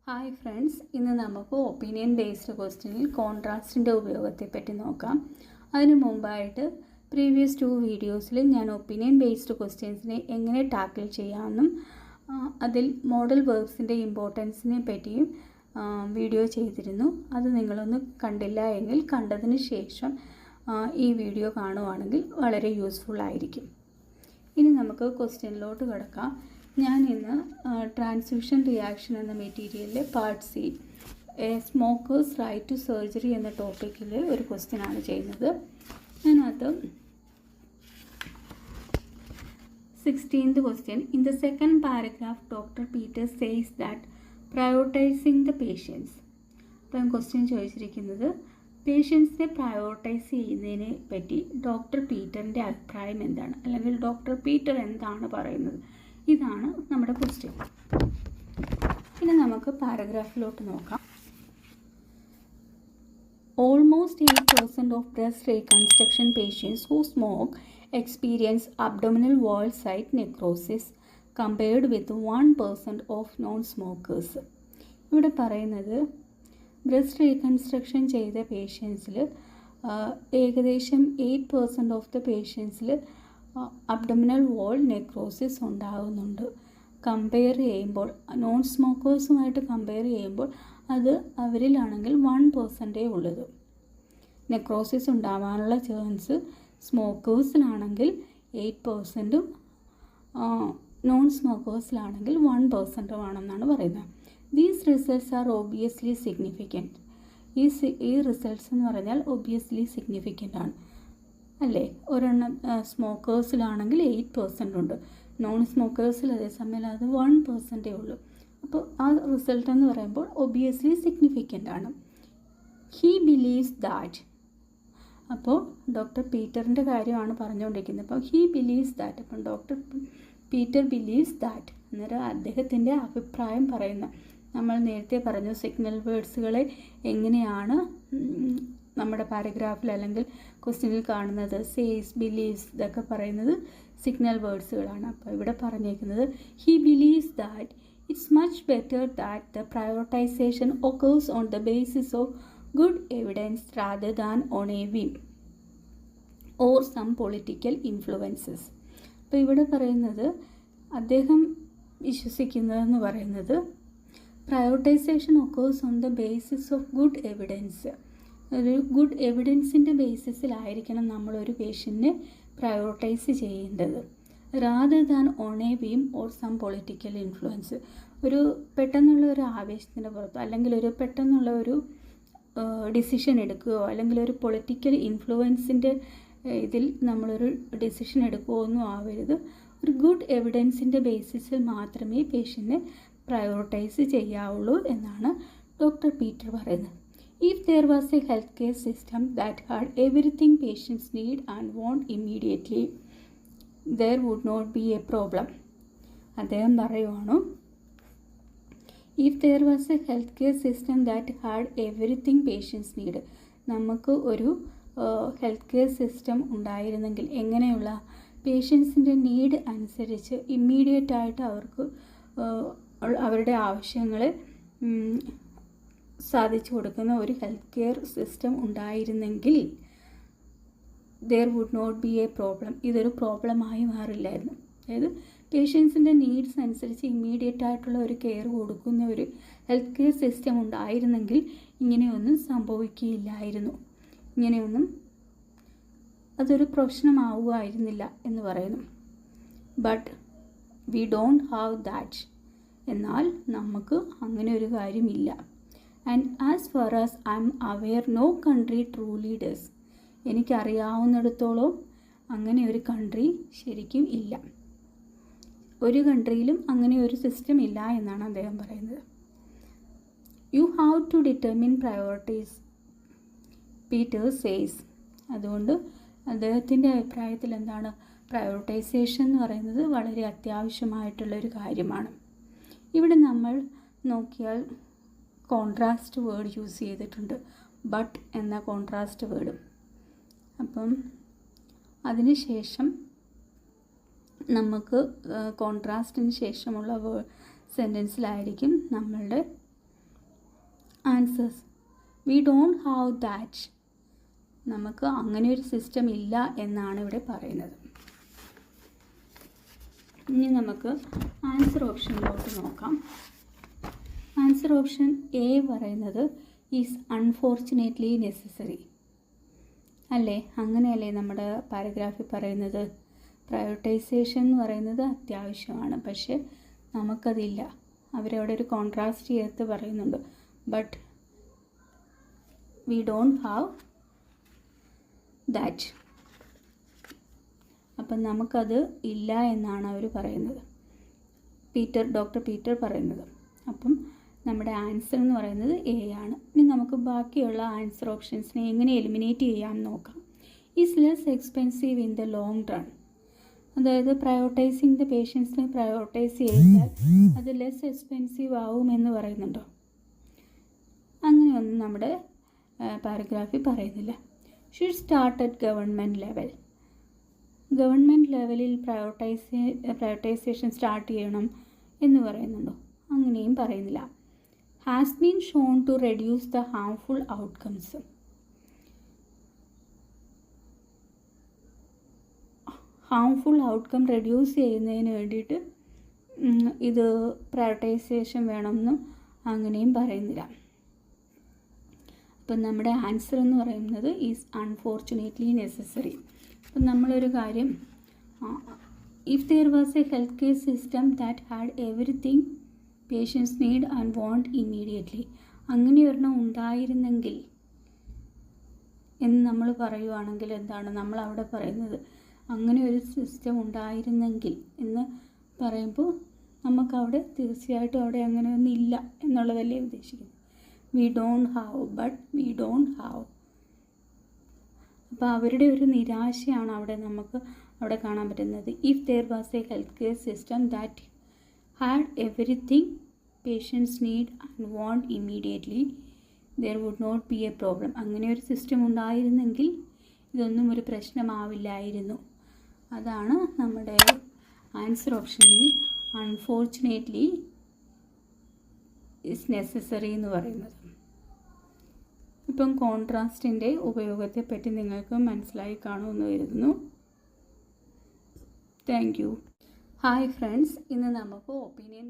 Hi friends, ഇന്ന് നമുക്ക് opinion based ക്വസ്റ്റ്യനിൽ കോൺട്രാസ്റ്റിൻ്റെ ഉപയോഗത്തെപ്പറ്റി നോക്കാം. അതിനു മുമ്പായിട്ട് പ്രീവിയസ് 2 വീഡിയോസിൽ ഞാൻ ഒപ്പീനിയൻ ബേസ്ഡ് ക്വസ്റ്റ്യൻസിനെ എങ്ങനെ ടാക്കിൾ ചെയ്യാമെന്നും അതിൽ മോഡൽ വേർബ്സിൻ്റെ ഇമ്പോർട്ടൻസിനെ പറ്റിയും വീഡിയോ ചെയ്തിരുന്നു. അത് നിങ്ങളൊന്ന് കണ്ടില്ല എങ്കിൽ കണ്ടതിന് ശേഷം ഈ വീഡിയോ കാണുവാണെങ്കിൽ വളരെ യൂസ്ഫുൾ ആയിരിക്കും. ഇനി നമുക്ക് ക്വസ്റ്റ്യനിലോട്ട് കിടക്കാം. ഞാൻ ഇന്ന് ട്രാൻസ്ഫ്യൂഷൻ റിയാക്ഷൻ എന്ന മെറ്റീരിയലിലെ part C smokers right to surgery എന്ന ടോപ്പിക്കിൽ ഒരു ക്വസ്റ്റ്യനാണ് ചെയ്യുന്നത്. അതിനകത്ത് 16th question. In the second paragraph doctor Peter says that prioritising the patients. അപ്പം ക്വസ്റ്റ്യൻ ചോദിച്ചിരിക്കുന്നത് പേഷ്യൻസിനെ പ്രയോറിറ്റൈസ് ചെയ്യുന്നതിനെ പറ്റി ഡോക്ടർ പീറ്ററിൻ്റെ അഭിപ്രായം എന്താണ്, അല്ലെങ്കിൽ ഡോക്ടർ പീറ്റർ എന്താണ് പറയുന്നത്. ഇതാണ് നമ്മുടെ ക്വസ്റ്റ്യൻ. ഇനി നമുക്ക് പാരഗ്രാഫിലോട്ട് നോക്കാം. Almost 8% of breast reconstruction patients who smoke experience abdominal wall site necrosis compared with 1% of non-smokers. ഇവിടെ പറയുന്നത് ബ്രസ്റ്റ് റീകൺസ്ട്രക്ഷൻ ചെയ്ത പേഷ്യൻസിൽ ഏകദേശം 8% ഓഫ് ദ പേഷ്യൻസിൽ അബ്ഡോമിനൽ വോൾ നെക്രോസിസ് ഉണ്ടാകുന്നുണ്ട്. കമ്പയർ ചെയ്യുമ്പോൾ നോൺ സ്മോക്കേഴ്സുമായിട്ട് കമ്പയർ ചെയ്യുമ്പോൾ അത് അവരിലാണെങ്കിൽ 1% ഉള്ളത്. നെക്രോസിസ് ഉണ്ടാവാനുള്ള ചാൻസ് സ്മോക്കേഴ്സിലാണെങ്കിൽ 8%ഉം നോൺ സ്മോക്കേഴ്സിലാണെങ്കിൽ 1% ആണെന്നാണ് പറയുന്നത്. These results R obviously significant. ഈ റിസൾട്ട്സ് എന്ന് പറഞ്ഞാൽ ഒബിയസ്ലി സിഗ്നിഫിക്കൻ്റ് ആണ്, അല്ലേ? ഒരെണ്ണം സ്മോക്കേഴ്സിലാണെങ്കിൽ 8% ഉണ്ട്, നോൺ സ്മോക്കേഴ്സിൽ അതേസമയം അത് 1% ഉള്ളൂ. അപ്പോൾ ആ റിസൾട്ട് എന്ന് പറയുമ്പോൾ ഒബിയസ്ലി സിഗ്നിഫിക്കൻ്റ് ആണ്. He believes that. അപ്പോൾ ഡോക്ടർ പീറ്ററിൻ്റെ കാര്യമാണ് പറഞ്ഞുകൊണ്ടിരിക്കുന്നത്. അപ്പോൾ ഹീ ബിലീവ്സ് ദാറ്റ്. അപ്പം ഡോക്ടർ പീറ്റർ ബിലീവ്സ് ദാറ്റ് അന്നേരം അദ്ദേഹത്തിൻ്റെ അഭിപ്രായം പറയുന്ന, നമ്മൾ നേരത്തെ പറഞ്ഞു സിഗ്നൽ വേർഡ്സുകളെ എങ്ങനെയാണ് നമ്മുടെ പാരഗ്രാഫിൽ അല്ലെങ്കിൽ ക്വസ്റ്റ്യനിൽ കാണുന്നത്. സേസ്, ബിലീവ്സ്, ഇതൊക്കെ പറയുന്നത് സിഗ്നൽ വേർഡ്സുകളാണ്. അപ്പോൾ ഇവിടെ പറഞ്ഞേക്കുന്നത് he believes that it's much better that the prioritization occurs on the basis of good evidence rather than on a whim or some political influences. അപ്പോൾ ഇവിടെ പറയുന്നത് അദ്ദേഹം വിശ്വസിക്കുന്നതെന്ന് പറയുന്നത് prioritization occurs on the basis of good evidence. ഒരു good എവിഡൻസിൻ്റെ ബേസിസിലായിരിക്കണം നമ്മളൊരു പേഷ്യൻറ്റിനെ പ്രയോറിറ്റൈസ് ചെയ്യേണ്ടത്. Rather than on a whim or some political influence. ഒരു പെട്ടെന്നുള്ള ഒരു ആവേശത്തിൻ്റെ പുറത്തോ അല്ലെങ്കിൽ ഒരു പെട്ടെന്നുള്ള ഒരു ഡിസിഷൻ എടുക്കുകയോ അല്ലെങ്കിൽ ഒരു പൊളിറ്റിക്കൽ ഇൻഫ്ലുവൻസിൻ്റെ ഇതിൽ നമ്മളൊരു ഡിസിഷൻ എടുക്കുകയോ ഒന്നും ആവരുത്. ഒരു ഗുഡ് എവിഡൻസിൻ്റെ ബേസിസിൽ മാത്രമേ പേഷ്യൻറ്റിനെ പ്രയോറിറ്റൈസ് ചെയ്യാവുള്ളൂ എന്നാണ് ഡോക്ടർ പീറ്റർ പറയുന്നത്. If there was a healthcare system that had everything patients need and want immediately, there would not be a problem. അദ്ദേഹം പറയുവാണ്, if there was a healthcare system that had everything patients need, നമുക്ക് ഒരു health care system ഉണ്ടായിരുന്നെങ്കിൽ എങ്ങനെയുള്ള പേഷ്യൻസിൻ്റെ need അനുസരിച്ച് ഇമ്മീഡിയറ്റായിട്ട് അവർക്ക് അവരുടെ ആവശ്യങ്ങളെ സാധിച്ചു കൊടുക്കുന്ന ഒരു ഹെൽത്ത് കെയർ സിസ്റ്റം ഉണ്ടായിരുന്നെങ്കിൽ there would not be a problem. ഇതൊരു പ്രോബ്ലമായി മാറില്ലായിരുന്നു. അതായത് പേഷ്യൻസിൻ്റെ നീഡ്സ് അനുസരിച്ച് ഇമ്മീഡിയറ്റ് ആയിട്ടുള്ള ഒരു കെയർ കൊടുക്കുന്ന ഒരു ഹെൽത്ത് കെയർ സിസ്റ്റം ഉണ്ടായിരുന്നെങ്കിൽ ഇങ്ങനെയൊന്നും സംഭവിക്കുകയില്ലായിരുന്നു, ഇങ്ങനെയൊന്നും അതൊരു പ്രശ്നമാവുമായിരുന്നില്ല എന്ന് പറയുന്നു. But we don't have that. എന്നാൽ നമുക്ക് അങ്ങനെ ഒരു കാര്യമില്ല. And as far as I am aware no country truly does. എനിക്കറിയാവുന്നിടത്തോളം അങ്ങനെ ഒരു കൺട്രി ശരിക്കും ഇല്ല, ഒരു കൺട്രിയിലും അങ്ങനെ ഒരു സിസ്റ്റം ഇല്ല എന്നാണ് അദ്ദേഹം പറയുന്നത്. You have to determine priorities, Peter says. അതുകൊണ്ട് അദ്ദേഹത്തിൻ്റെ അഭിപ്രായത്തിൽ എന്താണ്, പ്രയോറിറ്റൈസേഷൻ എന്ന് പറയുന്നത് വളരെ അത്യാവശ്യമായിട്ടുള്ളൊരു കാര്യമാണ്. ഇവിടെ നമ്മൾ നോക്കിയാൽ കോൺട്രാസ്റ്റ് വേർഡ് യൂസ് ചെയ്തിട്ടുണ്ട്, ബട്ട് എന്ന കോൺട്രാസ്റ്റ് വേർഡ്. അപ്പം അതിനുശേഷം നമുക്ക് കോൺട്രാസ്റ്റിന് ശേഷമുള്ള സെൻറ്റൻസിലായിരിക്കും നമ്മളുടെ answers. V don't have that. നമുക്ക് അങ്ങനെ ഒരു സിസ്റ്റം ഇല്ല എന്നാണ് ഇവിടെ പറയുന്നത്. ഇനി നമുക്ക് ആൻസർ ഓപ്ഷനിലോട്ട് നോക്കാം. ആൻസർ ഓപ്ഷൻ എ പറയുന്നത് ഈസ് അൺഫോർച്ചുനേറ്റ്ലി നെസസറി അല്ലേ? അങ്ങനെയല്ലേ നമ്മുടെ പാരഗ്രാഫിൽ പറയുന്നത്? പ്രയോറിറ്റൈസേഷൻ എന്ന് പറയുന്നത് അത്യാവശ്യമാണ്, പക്ഷെ നമുക്കതില്ല. അവരവിടെ ഒരു കോൺട്രാസ്റ്റ് ചേർത്ത് പറയുന്നുണ്ട്. But we don't have that. അപ്പം നമുക്കത് ഇല്ല എന്നാണ് അവർ പറയുന്നത്, ഡോക്ടർ പീറ്റർ പറയുന്നത്. അപ്പം നമ്മുടെ ആൻസർ എന്ന് പറയുന്നത് എ ആണ്. ഇനി നമുക്ക് ബാക്കിയുള്ള ആൻസർ ഓപ്ഷൻസിനെ എങ്ങനെ എലിമിനേറ്റ് ചെയ്യാം നോക്കാം. Is less expensive in the long run. അതായത് പ്രയോറിറ്റൈസിങ് ദ പേഷ്യൻസിനെ പ്രയോറിറ്റൈസ് ചെയ്താൽ അത് ലെസ് എക്സ്പെൻസീവ് ആവുമെന്ന് പറയുന്നുണ്ടോ? അങ്ങനെയൊന്നും നമ്മുടെ പാരഗ്രാഫിൽ പറയുന്നില്ല. Should start at government level. Government ലെവലിൽ പ്രയോറിറ്റൈസേഷൻ സ്റ്റാർട്ട് ചെയ്യണം എന്ന് പറയുന്നുണ്ടോ? അങ്ങനെയും പറയുന്നില്ല. Has been shown to reduce the harmful outcomes. Harmful outcome reduce ചെയ്യുന്നതിന് വേണ്ടിയിട്ട് ഇത് പ്രയോറിറ്റൈസേഷൻ വേണമെന്നും അങ്ങനെയും പറയുന്നില്ല. അപ്പം നമ്മുടെ ആൻസർ എന്ന് പറയുന്നത് ഈസ് അൺഫോർച്ചുനേറ്റ്ലി നെസസറി. അപ്പം നമ്മളൊരു കാര്യം, if there was a health care system that had everything patients need and want immediately, അങ്ങനെ ഒരെണ്ണം ഉണ്ടായിരുന്നെങ്കിൽ എന്ന് നമ്മൾ പറയുവാണെങ്കിൽ എന്താണ് നമ്മൾ അവിടെ പറയുന്നത്? അങ്ങനെ ഒരു സിസ്റ്റം ഉണ്ടായിരുന്നെങ്കിൽ എന്ന് പറയുമ്പോൾ നമുക്കവിടെ തീർച്ചയായിട്ടും അവിടെ അങ്ങനെയൊന്നും ഇല്ല എന്നുള്ളതല്ലേ ഉദ്ദേശിക്കുന്നത്. We don't have, but we don't have. അപ്പോൾ അവരുടെ ഒരു നിരാശയാണ് നമുക്ക് അവിടെ കാണാൻ പറ്റുന്നത്. If there was a health care system that had everything patients need and want immediately there would not be a problem. അങ്ങനെ ഒരു സിസ്റ്റം ഉണ്ടായിരുന്നെങ്കിൽ ഇതൊന്നും ഒരു പ്രശ്നമാവില്ലായിരുന്നു. അതാണ് നമ്മുടെ ആൻസർ ഓപ്ഷനിൽ അൺഫോർച്ചുനേറ്റ്ലി ഇസ് നെസസറി എന്ന് പറയുന്നത്. ഇപ്പം കോൺട്രാസ്റ്റിൻ്റെ ഉപയോഗത്തെപ്പറ്റി നിങ്ങൾക്ക് മനസ്സിലായി കാണുമെന്ന് കരുതുന്നു. Thank you. ഹായ് ഫ്രണ്ട്സ്, ഇന്ന് നമുക്ക് ഒപ്പീനിയൻ